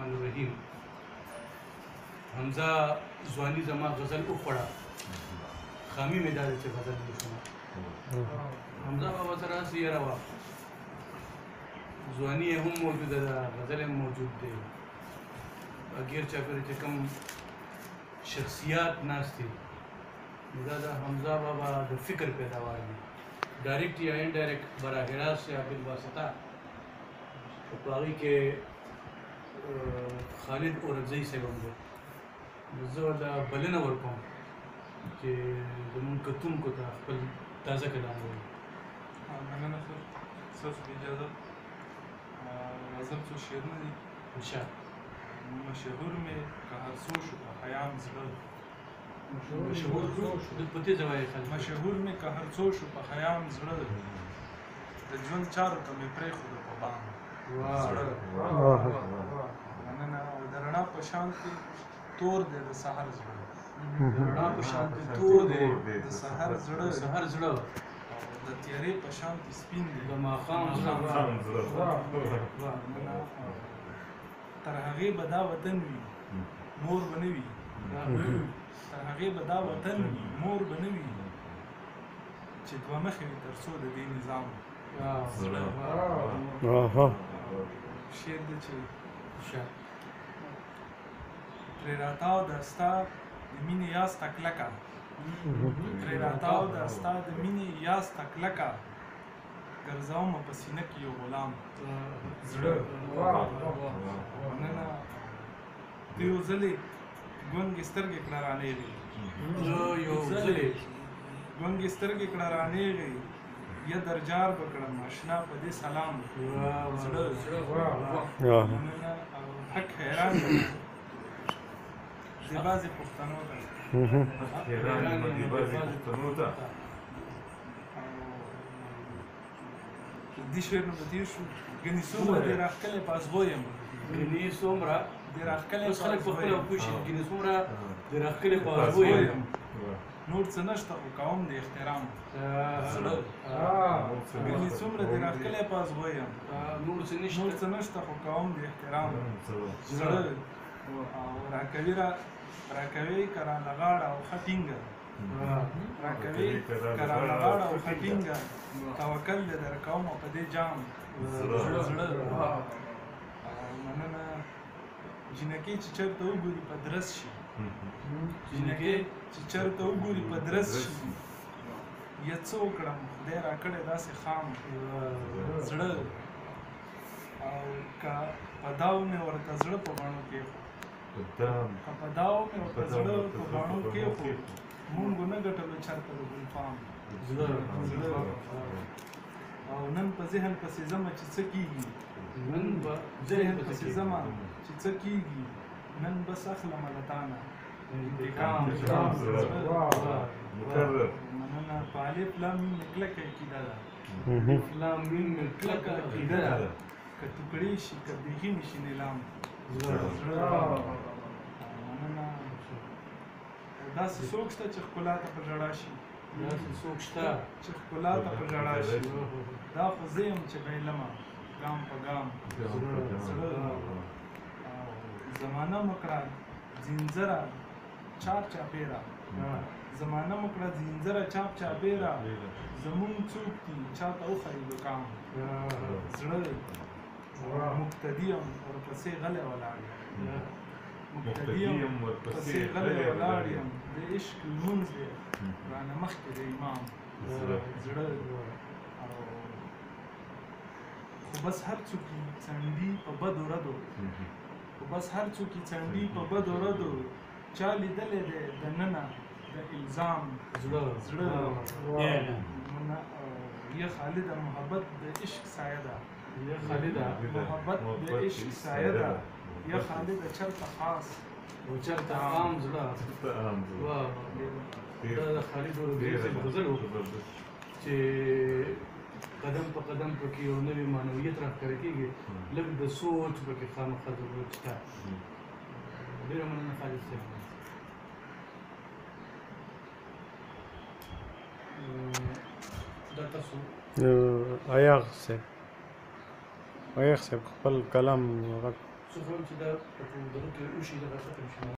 الرحمن الرحیم. حمزه ځواني زما غزل وخوړه، خامي مې دا ده چې غزل ولیکمه. حمزه بابا سره هسې یره وه، ځواني یې هم موجوده ده، غزل هم موجود دی. غیر چاپېره چې کوم شخصیات ناست دي نو دا د حمزه بابا د فکر پیداوار دي، ډایرکټ یا انډایرکټ براه راست یا بالواسطه. په هغې کې خالد اورکزی صاحب هم دی. نو زه ورته بلنه ورکوم چې زمونږ کتونکو ته خپل تازه کلام ووایي. مننه سر، ستاسو په اجازه غزل څو شعرونه دي. انشاءالله. مشهور مې که هر څو شو په خیام زړه، مشهور په تېزه وایي خلک. مشهور مې که هر څو شو په خیام زړه، د ژوند چارو ته مې پرېښوده په بام زړه. مننه. او د رڼا په شان کې تور دی د سحر زړه، د رڼا په شان کې تور دی د سحر زړه، سحر زړه، او د تیارې په شان کې سپین دی د ماښام زړه. مننه. تر هغې به دا وطن وي مور به نه وي، تر هغې به دا وطن وي مور به نه وي، چې دوه مخې وي تر څو د دې نظام زړه. شعر دی چې ترې راتاو ده ستا د مینې یاسته کلکه، ترې راتاو ده ستا د مینې یاسته کلکه، ګرځومه په سینه کې یو غلام زړه. مننه. ته یو ځلې ګونګې سترګې کړه رانیغې، زه یو ځلې ګونګې سترګې کړه رانیغې، یا درجار به کړم اشنا په دې سلام زړه. مننه. او حق حیران دی د بعضې پښتنو ته، دې شعر نه به تېر شو. ګنې څومره دې راښکلی په ازغو یم، ګنې څومره دې راښکلی اوس په خلک په ازغو خپله یم، پوه شي ګنې څومره د راښکلې په په ازغو ازغو یم. یم، نور څه نشته خو کوم د احترام زړه. ګنې څومره دې راښکلی په ازغو یم، نور څه نور نشته. څه نشته خو کوم د احترام زړه. او راکوي که رانه غاړه او ښه ټینګه، راکوي که رانه غاړه او ښه ټینګه، توکل دې درکومه په دې جام زړه. مننه. جینکۍ چې چېرته وګوري په درس شي، جینکۍ چې چېرته وګوري په درس شي، یا څه وکړم خدای راکړی داسې خام زړه. او که په داو مې ورته زړه په بڼو کېښود، که په داو مې ورته زړه په بڼو کېښود، مونږ نه ګټلو چېرته د ګلفام زړه. او نن په ذهن پسې ځمه چې څه کېږي، نن به ذهن پسې ځمه چې څه کېږي، نن بس اخلمه له تانه انتقام زړه. مننه. په الف لام میم مې کلکه عقیده ده، الف لام میم مې کلکه عقیده ده، که ټوکړې شي که بیخي مې شي نیلام زړه. مننه. داسې څوک شته چې ښکلا ته په ژړا شي، داسې څوک شته چې ښکلا ته په ژړا شي، دا خو زه یم چې بایلمه ګام په ګام زړه. زمانه مو کړه ځینځره چاپ چاپېره، زمانه مو کړه ځینځره چاپ چاپېره، زمونږ څوک دي چاته وښایي دوکان زړه. مقتدي یم ورپسې غلی ولاړ یم، مقتدي یم ورپسې غلی ولاړ یم، د عشق لمونځ دی رانه مخکې د امام زړه. خو بس هر څوک یې څنډي په بدو ردو، خو بس هر څوک یې څنډي په بدو ردو، چا لیدلی دی دننه د الزام زړه. یا خالده محبت د عشق سایه ده، یا خالده محبت د عشق سایه ده، یا خالده چرته خاص او چېرته عام زړه. واه، دا د خالد اورکزي صاحب غزل و چې قدم په قدم پکې یو نوی معنویت راښکاره کېږي، لږ د سوچ پکې خامخا ضرورت شته. ډېره مننه خالد صاحب. دا تاسو ایاغ صاحب خپل کلام څه کوم چې دا په دغه کې وشي دغه ختم شي